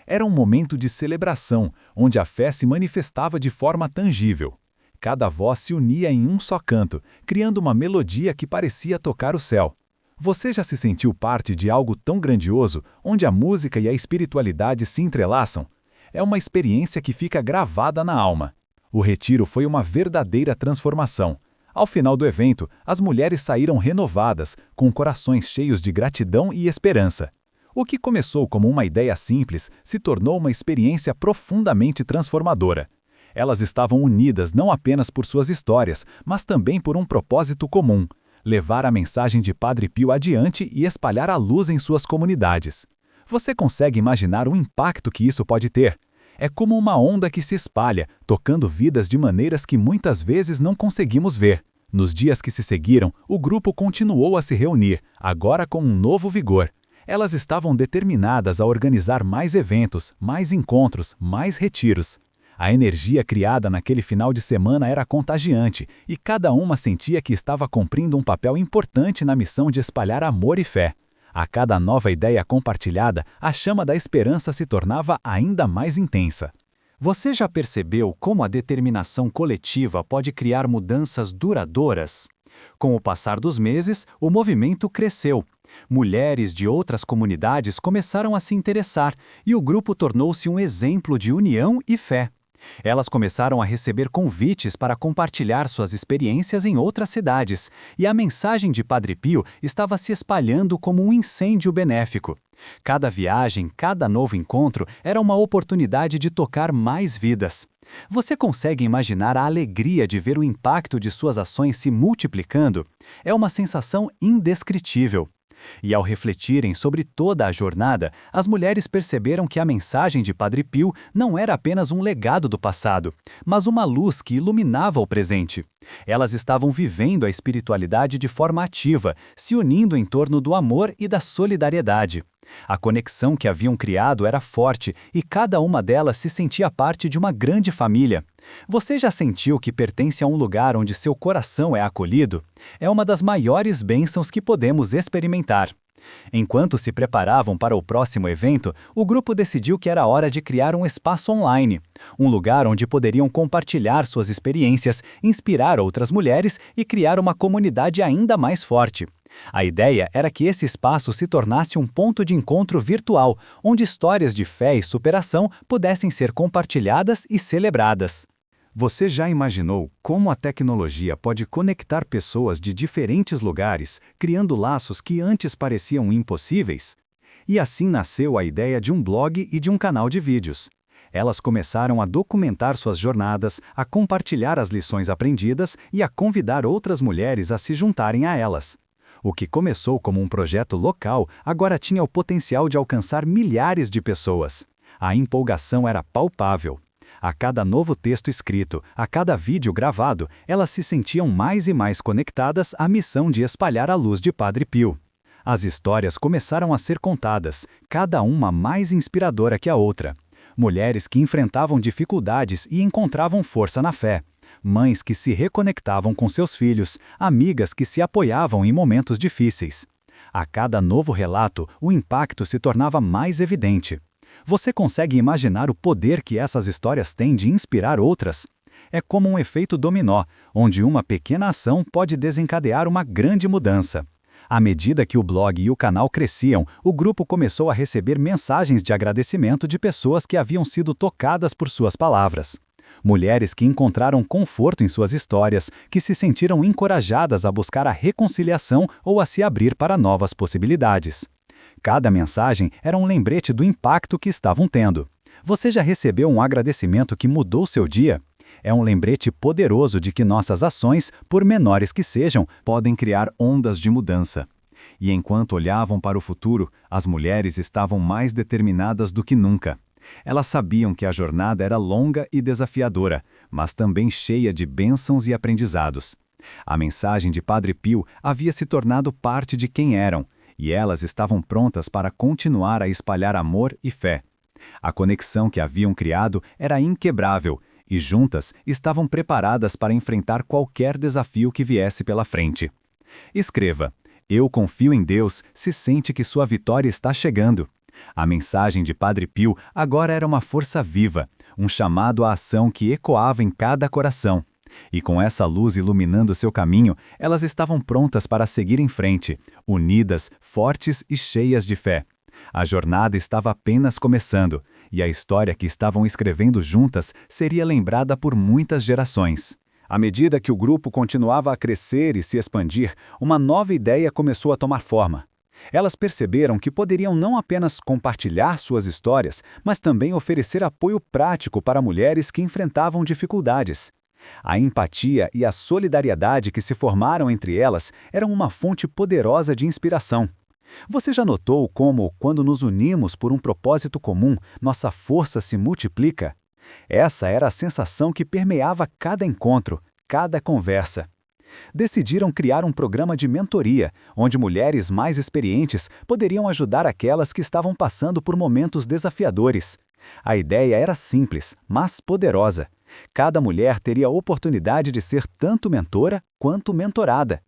Era um momento de celebração, onde a fé se manifestava de forma tangível. Cada voz se unia em um só canto, criando uma melodia que parecia tocar o céu. Você já se sentiu parte de algo tão grandioso, onde a música e a espiritualidade se entrelaçam? É uma experiência que fica gravada na alma. O retiro foi uma verdadeira transformação. Ao final do evento, as mulheres saíram renovadas, com corações cheios de gratidão e esperança. O que começou como uma ideia simples se tornou uma experiência profundamente transformadora. Elas estavam unidas não apenas por suas histórias, mas também por um propósito comum: levar a mensagem de Padre Pio adiante e espalhar a luz em suas comunidades. Você consegue imaginar o impacto que isso pode ter? É como uma onda que se espalha, tocando vidas de maneiras que muitas vezes não conseguimos ver. Nos dias que se seguiram, o grupo continuou a se reunir, agora com um novo vigor. Elas estavam determinadas a organizar mais eventos, mais encontros, mais retiros. A energia criada naquele final de semana era contagiante, e cada uma sentia que estava cumprindo um papel importante na missão de espalhar amor e fé. A cada nova ideia compartilhada, a chama da esperança se tornava ainda mais intensa. Você já percebeu como a determinação coletiva pode criar mudanças duradouras? Com o passar dos meses, o movimento cresceu. Mulheres de outras comunidades começaram a se interessar e o grupo tornou-se um exemplo de união e fé. Elas começaram a receber convites para compartilhar suas experiências em outras cidades, e a mensagem de Padre Pio estava se espalhando como um incêndio benéfico. Cada viagem, cada novo encontro era uma oportunidade de tocar mais vidas. Você consegue imaginar a alegria de ver o impacto de suas ações se multiplicando? É uma sensação indescritível. E ao refletirem sobre toda a jornada, as mulheres perceberam que a mensagem de Padre Pio não era apenas um legado do passado, mas uma luz que iluminava o presente. Elas estavam vivendo a espiritualidade de forma ativa, se unindo em torno do amor e da solidariedade. A conexão que haviam criado era forte e cada uma delas se sentia parte de uma grande família. Você já sentiu que pertence a um lugar onde seu coração é acolhido? É uma das maiores bênçãos que podemos experimentar. Enquanto se preparavam para o próximo evento, o grupo decidiu que era hora de criar um espaço online, um lugar onde poderiam compartilhar suas experiências, inspirar outras mulheres e criar uma comunidade ainda mais forte. A ideia era que esse espaço se tornasse um ponto de encontro virtual, onde histórias de fé e superação pudessem ser compartilhadas e celebradas. Você já imaginou como a tecnologia pode conectar pessoas de diferentes lugares, criando laços que antes pareciam impossíveis? E assim nasceu a ideia de um blog e de um canal de vídeos. Elas começaram a documentar suas jornadas, a compartilhar as lições aprendidas e a convidar outras mulheres a se juntarem a elas. O que começou como um projeto local agora tinha o potencial de alcançar milhares de pessoas. A empolgação era palpável. A cada novo texto escrito, a cada vídeo gravado, elas se sentiam mais e mais conectadas à missão de espalhar a luz de Padre Pio. As histórias começaram a ser contadas, cada uma mais inspiradora que a outra. Mulheres que enfrentavam dificuldades e encontravam força na fé. Mães que se reconectavam com seus filhos, amigas que se apoiavam em momentos difíceis. A cada novo relato, o impacto se tornava mais evidente. Você consegue imaginar o poder que essas histórias têm de inspirar outras? É como um efeito dominó, onde uma pequena ação pode desencadear uma grande mudança. À medida que o blog e o canal cresciam, o grupo começou a receber mensagens de agradecimento de pessoas que haviam sido tocadas por suas palavras. Mulheres que encontraram conforto em suas histórias, que se sentiram encorajadas a buscar a reconciliação ou a se abrir para novas possibilidades. Cada mensagem era um lembrete do impacto que estavam tendo. Você já recebeu um agradecimento que mudou seu dia? É um lembrete poderoso de que nossas ações, por menores que sejam, podem criar ondas de mudança. E enquanto olhavam para o futuro, as mulheres estavam mais determinadas do que nunca. Elas sabiam que a jornada era longa e desafiadora, mas também cheia de bênçãos e aprendizados. A mensagem de Padre Pio havia se tornado parte de quem eram, e elas estavam prontas para continuar a espalhar amor e fé. A conexão que haviam criado era inquebrável, e juntas estavam preparadas para enfrentar qualquer desafio que viesse pela frente. Escreva: "Eu confio em Deus", se sente que sua vitória está chegando. A mensagem de Padre Pio agora era uma força viva, um chamado à ação que ecoava em cada coração. E com essa luz iluminando seu caminho, elas estavam prontas para seguir em frente, unidas, fortes e cheias de fé. A jornada estava apenas começando, e a história que estavam escrevendo juntas seria lembrada por muitas gerações. À medida que o grupo continuava a crescer e se expandir, uma nova ideia começou a tomar forma. Elas perceberam que poderiam não apenas compartilhar suas histórias, mas também oferecer apoio prático para mulheres que enfrentavam dificuldades. A empatia e a solidariedade que se formaram entre elas eram uma fonte poderosa de inspiração. Você já notou como, quando nos unimos por um propósito comum, nossa força se multiplica? Essa era a sensação que permeava cada encontro, cada conversa. Decidiram criar um programa de mentoria, onde mulheres mais experientes poderiam ajudar aquelas que estavam passando por momentos desafiadores. A ideia era simples, mas poderosa. Cada mulher teria a oportunidade de ser tanto mentora quanto mentorada.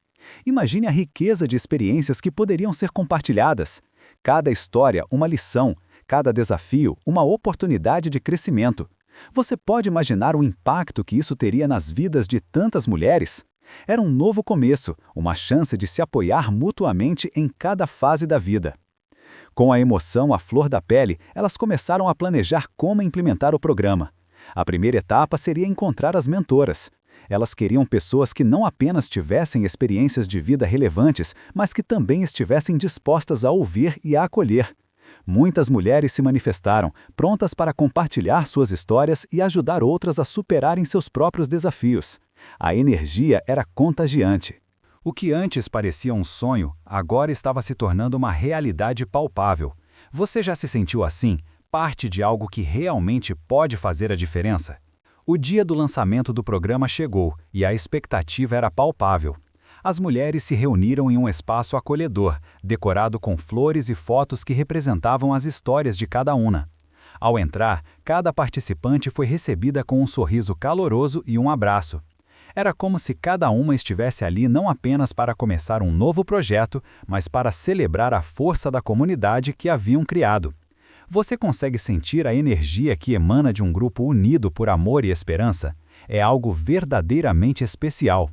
Imagine a riqueza de experiências que poderiam ser compartilhadas. Cada história, uma lição, cada desafio, uma oportunidade de crescimento. Você pode imaginar o impacto que isso teria nas vidas de tantas mulheres? Era um novo começo, uma chance de se apoiar mutuamente em cada fase da vida. Com a emoção à flor da pele, elas começaram a planejar como implementar o programa. A primeira etapa seria encontrar as mentoras. Elas queriam pessoas que não apenas tivessem experiências de vida relevantes, mas que também estivessem dispostas a ouvir e a acolher. Muitas mulheres se manifestaram, prontas para compartilhar suas histórias e ajudar outras a superarem seus próprios desafios. A energia era contagiante. O que antes parecia um sonho, agora estava se tornando uma realidade palpável. Você já se sentiu assim, parte de algo que realmente pode fazer a diferença? O dia do lançamento do programa chegou e a expectativa era palpável. As mulheres se reuniram em um espaço acolhedor, decorado com flores e fotos que representavam as histórias de cada uma. Ao entrar, cada participante foi recebida com um sorriso caloroso e um abraço. Era como se cada uma estivesse ali não apenas para começar um novo projeto, mas para celebrar a força da comunidade que haviam criado. Você consegue sentir a energia que emana de um grupo unido por amor e esperança? É algo verdadeiramente especial.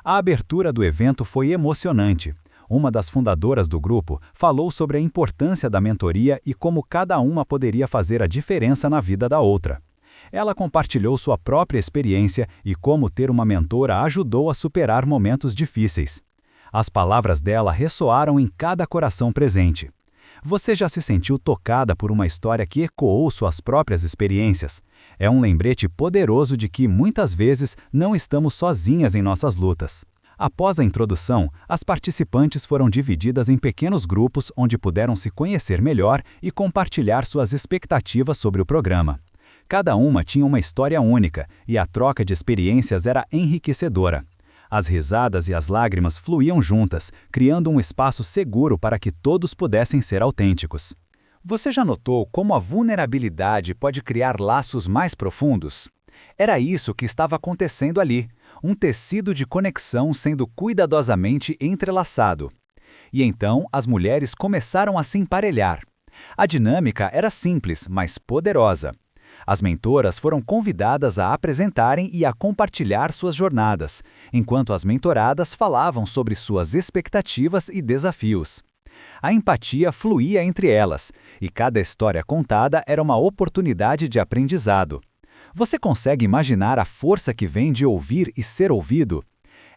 A abertura do evento foi emocionante. Uma das fundadoras do grupo falou sobre a importância da mentoria e como cada uma poderia fazer a diferença na vida da outra. Ela compartilhou sua própria experiência e como ter uma mentora ajudou a superar momentos difíceis. As palavras dela ressoaram em cada coração presente. Você já se sentiu tocada por uma história que ecoou suas próprias experiências? É um lembrete poderoso de que, muitas vezes, não estamos sozinhas em nossas lutas. Após a introdução, as participantes foram divididas em pequenos grupos onde puderam se conhecer melhor e compartilhar suas expectativas sobre o programa. Cada uma tinha uma história única e a troca de experiências era enriquecedora. As risadas e as lágrimas fluíam juntas, criando um espaço seguro para que todos pudessem ser autênticos. Você já notou como a vulnerabilidade pode criar laços mais profundos? Era isso que estava acontecendo ali, um tecido de conexão sendo cuidadosamente entrelaçado. E então as mulheres começaram a se emparelhar. A dinâmica era simples, mas poderosa. As mentoras foram convidadas a apresentarem e a compartilhar suas jornadas, enquanto as mentoradas falavam sobre suas expectativas e desafios. A empatia fluía entre elas, e cada história contada era uma oportunidade de aprendizado. Você consegue imaginar a força que vem de ouvir e ser ouvido?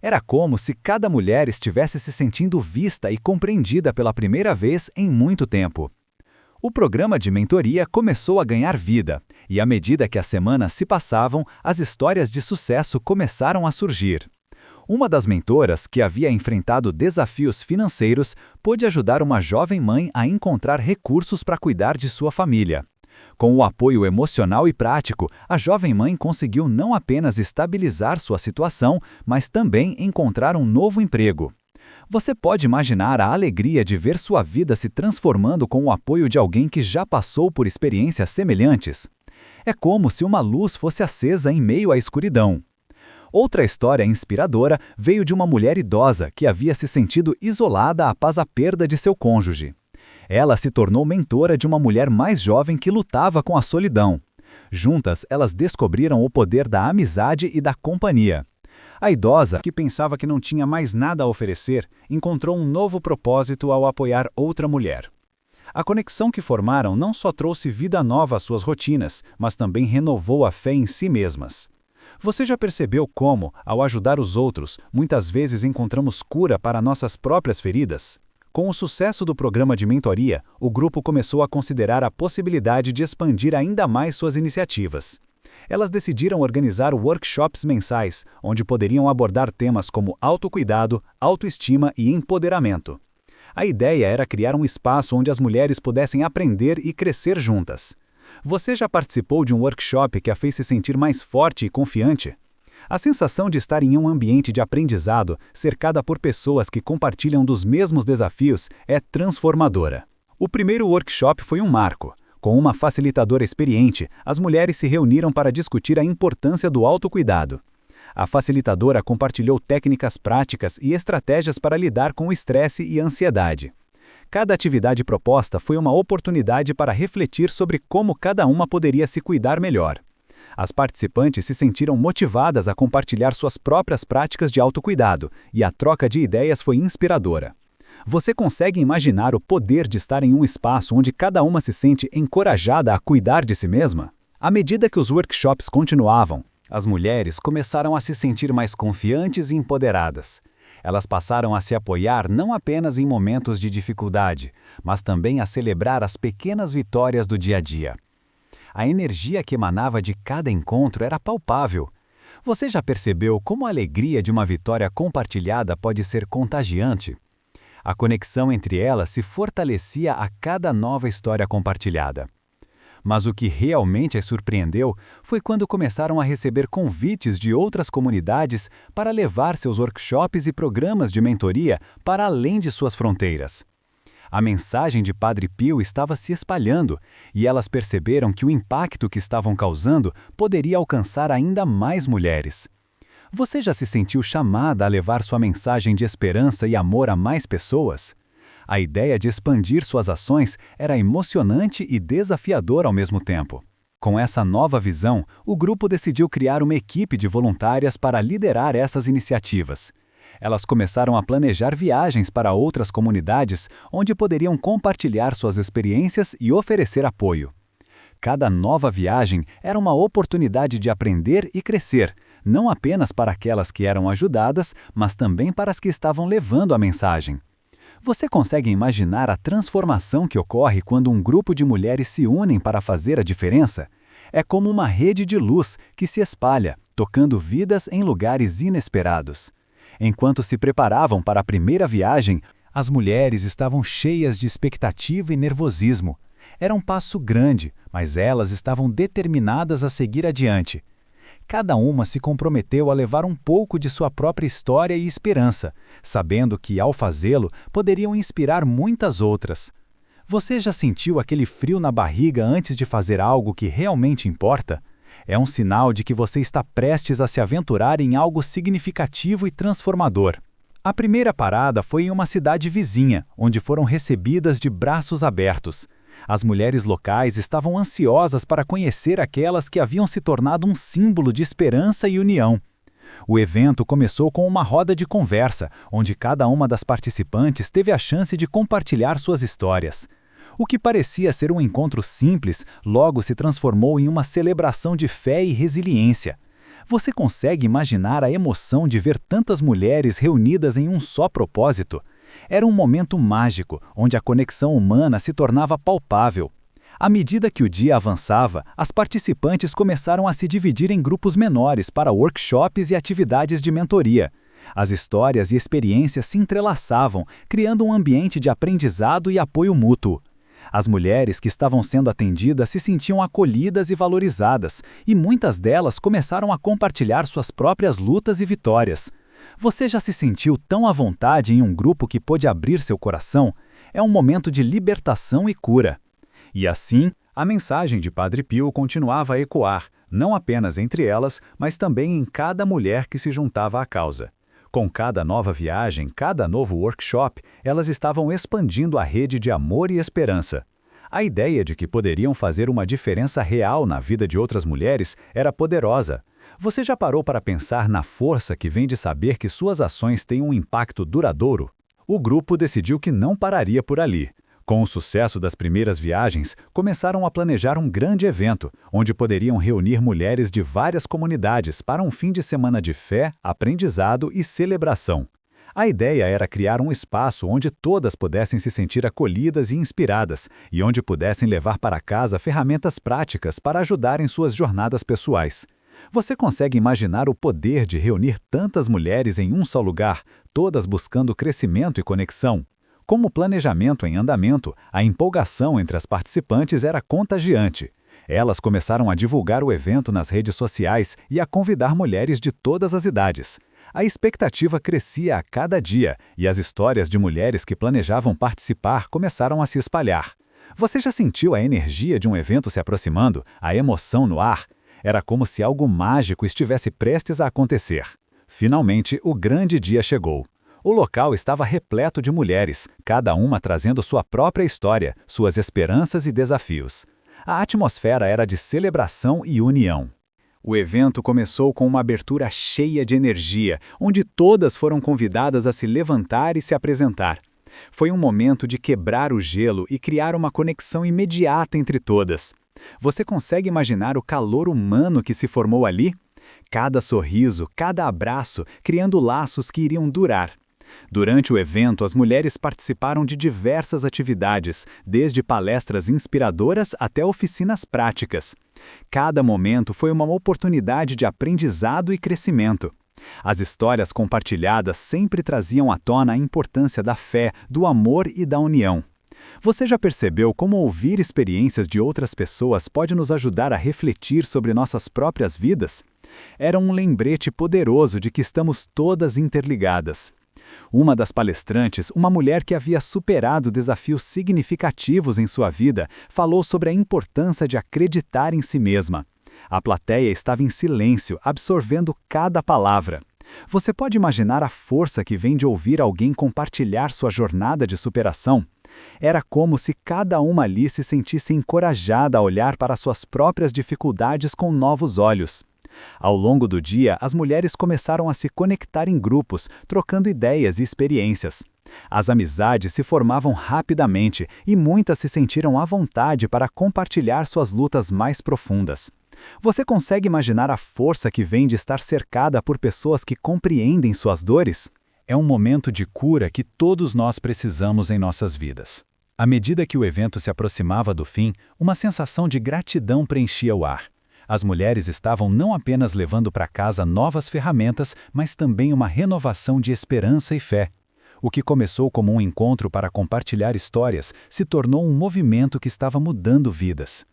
Era como se cada mulher estivesse se sentindo vista e compreendida pela primeira vez em muito tempo. O programa de mentoria começou a ganhar vida, e à medida que as semanas se passavam, as histórias de sucesso começaram a surgir. Uma das mentoras, que havia enfrentado desafios financeiros, pôde ajudar uma jovem mãe a encontrar recursos para cuidar de sua família. Com o apoio emocional e prático, a jovem mãe conseguiu não apenas estabilizar sua situação, mas também encontrar um novo emprego. Você pode imaginar a alegria de ver sua vida se transformando com o apoio de alguém que já passou por experiências semelhantes? É como se uma luz fosse acesa em meio à escuridão. Outra história inspiradora veio de uma mulher idosa que havia se sentido isolada após a perda de seu cônjuge. Ela se tornou mentora de uma mulher mais jovem que lutava com a solidão. Juntas, elas descobriram o poder da amizade e da companhia. A idosa, que pensava que não tinha mais nada a oferecer, encontrou um novo propósito ao apoiar outra mulher. A conexão que formaram não só trouxe vida nova às suas rotinas, mas também renovou a fé em si mesmas. Você já percebeu como, ao ajudar os outros, muitas vezes encontramos cura para nossas próprias feridas? Com o sucesso do programa de mentoria, o grupo começou a considerar a possibilidade de expandir ainda mais suas iniciativas. Elas decidiram organizar workshops mensais, onde poderiam abordar temas como autocuidado, autoestima e empoderamento. A ideia era criar um espaço onde as mulheres pudessem aprender e crescer juntas. Você já participou de um workshop que a fez se sentir mais forte e confiante? A sensação de estar em um ambiente de aprendizado, cercada por pessoas que compartilham dos mesmos desafios, é transformadora. O primeiro workshop foi um marco. Com uma facilitadora experiente, as mulheres se reuniram para discutir a importância do autocuidado. A facilitadora compartilhou técnicas práticas e estratégias para lidar com o estresse e a ansiedade. Cada atividade proposta foi uma oportunidade para refletir sobre como cada uma poderia se cuidar melhor. As participantes se sentiram motivadas a compartilhar suas próprias práticas de autocuidado, e a troca de ideias foi inspiradora. Você consegue imaginar o poder de estar em um espaço onde cada uma se sente encorajada a cuidar de si mesma? À medida que os workshops continuavam, as mulheres começaram a se sentir mais confiantes e empoderadas. Elas passaram a se apoiar não apenas em momentos de dificuldade, mas também a celebrar as pequenas vitórias do dia a dia. A energia que emanava de cada encontro era palpável. Você já percebeu como a alegria de uma vitória compartilhada pode ser contagiante? A conexão entre elas se fortalecia a cada nova história compartilhada. Mas o que realmente as surpreendeu foi quando começaram a receber convites de outras comunidades para levar seus workshops e programas de mentoria para além de suas fronteiras. A mensagem de Padre Pio estava se espalhando, e elas perceberam que o impacto que estavam causando poderia alcançar ainda mais mulheres. Você já se sentiu chamada a levar sua mensagem de esperança e amor a mais pessoas? A ideia de expandir suas ações era emocionante e desafiadora ao mesmo tempo. Com essa nova visão, o grupo decidiu criar uma equipe de voluntárias para liderar essas iniciativas. Elas começaram a planejar viagens para outras comunidades onde poderiam compartilhar suas experiências e oferecer apoio. Cada nova viagem era uma oportunidade de aprender e crescer, não apenas para aquelas que eram ajudadas, mas também para as que estavam levando a mensagem. Você consegue imaginar a transformação que ocorre quando um grupo de mulheres se unem para fazer a diferença? É como uma rede de luz que se espalha, tocando vidas em lugares inesperados. Enquanto se preparavam para a primeira viagem, as mulheres estavam cheias de expectativa e nervosismo. Era um passo grande, mas elas estavam determinadas a seguir adiante. Cada uma se comprometeu a levar um pouco de sua própria história e esperança, sabendo que, ao fazê-lo, poderiam inspirar muitas outras. Você já sentiu aquele frio na barriga antes de fazer algo que realmente importa? É um sinal de que você está prestes a se aventurar em algo significativo e transformador. A primeira parada foi em uma cidade vizinha, onde foram recebidas de braços abertos. As mulheres locais estavam ansiosas para conhecer aquelas que haviam se tornado um símbolo de esperança e união. O evento começou com uma roda de conversa, onde cada uma das participantes teve a chance de compartilhar suas histórias. O que parecia ser um encontro simples, logo se transformou em uma celebração de fé e resiliência. Você consegue imaginar a emoção de ver tantas mulheres reunidas em um só propósito? Era um momento mágico, onde a conexão humana se tornava palpável. À medida que o dia avançava, as participantes começaram a se dividir em grupos menores para workshops e atividades de mentoria. As histórias e experiências se entrelaçavam, criando um ambiente de aprendizado e apoio mútuo. As mulheres que estavam sendo atendidas se sentiam acolhidas e valorizadas, e muitas delas começaram a compartilhar suas próprias lutas e vitórias. Você já se sentiu tão à vontade em um grupo que pôde abrir seu coração? É um momento de libertação e cura. E assim, a mensagem de Padre Pio continuava a ecoar, não apenas entre elas, mas também em cada mulher que se juntava à causa. Com cada nova viagem, cada novo workshop, elas estavam expandindo a rede de amor e esperança. A ideia de que poderiam fazer uma diferença real na vida de outras mulheres era poderosa, Você já parou para pensar na força que vem de saber que suas ações têm um impacto duradouro? O grupo decidiu que não pararia por ali. Com o sucesso das primeiras viagens, começaram a planejar um grande evento, onde poderiam reunir mulheres de várias comunidades para um fim de semana de fé, aprendizado e celebração. A ideia era criar um espaço onde todas pudessem se sentir acolhidas e inspiradas, e onde pudessem levar para casa ferramentas práticas para ajudar em suas jornadas pessoais. Você consegue imaginar o poder de reunir tantas mulheres em um só lugar, todas buscando crescimento e conexão? Como planejamento em andamento, a empolgação entre as participantes era contagiante. Elas começaram a divulgar o evento nas redes sociais e a convidar mulheres de todas as idades. A expectativa crescia a cada dia e as histórias de mulheres que planejavam participar começaram a se espalhar. Você já sentiu a energia de um evento se aproximando, a emoção no ar? Era como se algo mágico estivesse prestes a acontecer. Finalmente, o grande dia chegou. O local estava repleto de mulheres, cada uma trazendo sua própria história, suas esperanças e desafios. A atmosfera era de celebração e união. O evento começou com uma abertura cheia de energia, onde todas foram convidadas a se levantar e se apresentar. Foi um momento de quebrar o gelo e criar uma conexão imediata entre todas. Você consegue imaginar o calor humano que se formou ali? Cada sorriso, cada abraço, criando laços que iriam durar. Durante o evento, as mulheres participaram de diversas atividades, desde palestras inspiradoras até oficinas práticas. Cada momento foi uma oportunidade de aprendizado e crescimento. As histórias compartilhadas sempre traziam à tona a importância da fé, do amor e da união. Você já percebeu como ouvir experiências de outras pessoas pode nos ajudar a refletir sobre nossas próprias vidas? Era um lembrete poderoso de que estamos todas interligadas. Uma das palestrantes, uma mulher que havia superado desafios significativos em sua vida, falou sobre a importância de acreditar em si mesma. A plateia estava em silêncio, absorvendo cada palavra. Você pode imaginar a força que vem de ouvir alguém compartilhar sua jornada de superação? Era como se cada uma ali se sentisse encorajada a olhar para suas próprias dificuldades com novos olhos. Ao longo do dia, as mulheres começaram a se conectar em grupos, trocando ideias e experiências. As amizades se formavam rapidamente e muitas se sentiram à vontade para compartilhar suas lutas mais profundas. Você consegue imaginar a força que vem de estar cercada por pessoas que compreendem suas dores? É um momento de cura que todos nós precisamos em nossas vidas. À medida que o evento se aproximava do fim, uma sensação de gratidão preenchia o ar. As mulheres estavam não apenas levando para casa novas ferramentas, mas também uma renovação de esperança e fé. O que começou como um encontro para compartilhar histórias se tornou um movimento que estava mudando vidas.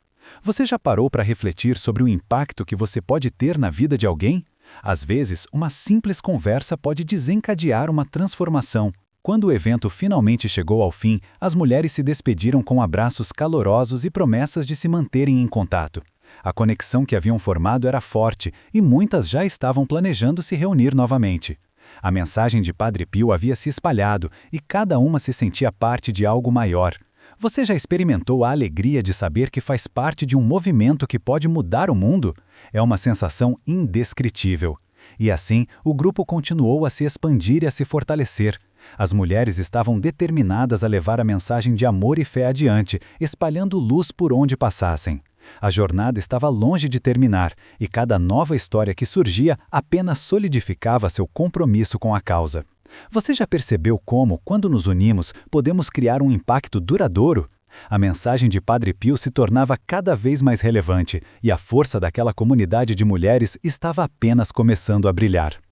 Você já parou para refletir sobre o impacto que você pode ter na vida de alguém? Às vezes, uma simples conversa pode desencadear uma transformação. Quando o evento finalmente chegou ao fim, as mulheres se despediram com abraços calorosos e promessas de se manterem em contato. A conexão que haviam formado era forte e muitas já estavam planejando se reunir novamente. A mensagem de Padre Pio havia se espalhado e cada uma se sentia parte de algo maior. Você já experimentou a alegria de saber que faz parte de um movimento que pode mudar o mundo? É uma sensação indescritível. E assim, o grupo continuou a se expandir e a se fortalecer. As mulheres estavam determinadas a levar a mensagem de amor e fé adiante, espalhando luz por onde passassem. A jornada estava longe de terminar, e cada nova história que surgia apenas solidificava seu compromisso com a causa. Você já percebeu como, quando nos unimos, podemos criar um impacto duradouro? A mensagem de Padre Pio se tornava cada vez mais relevante, e a força daquela comunidade de mulheres estava apenas começando a brilhar.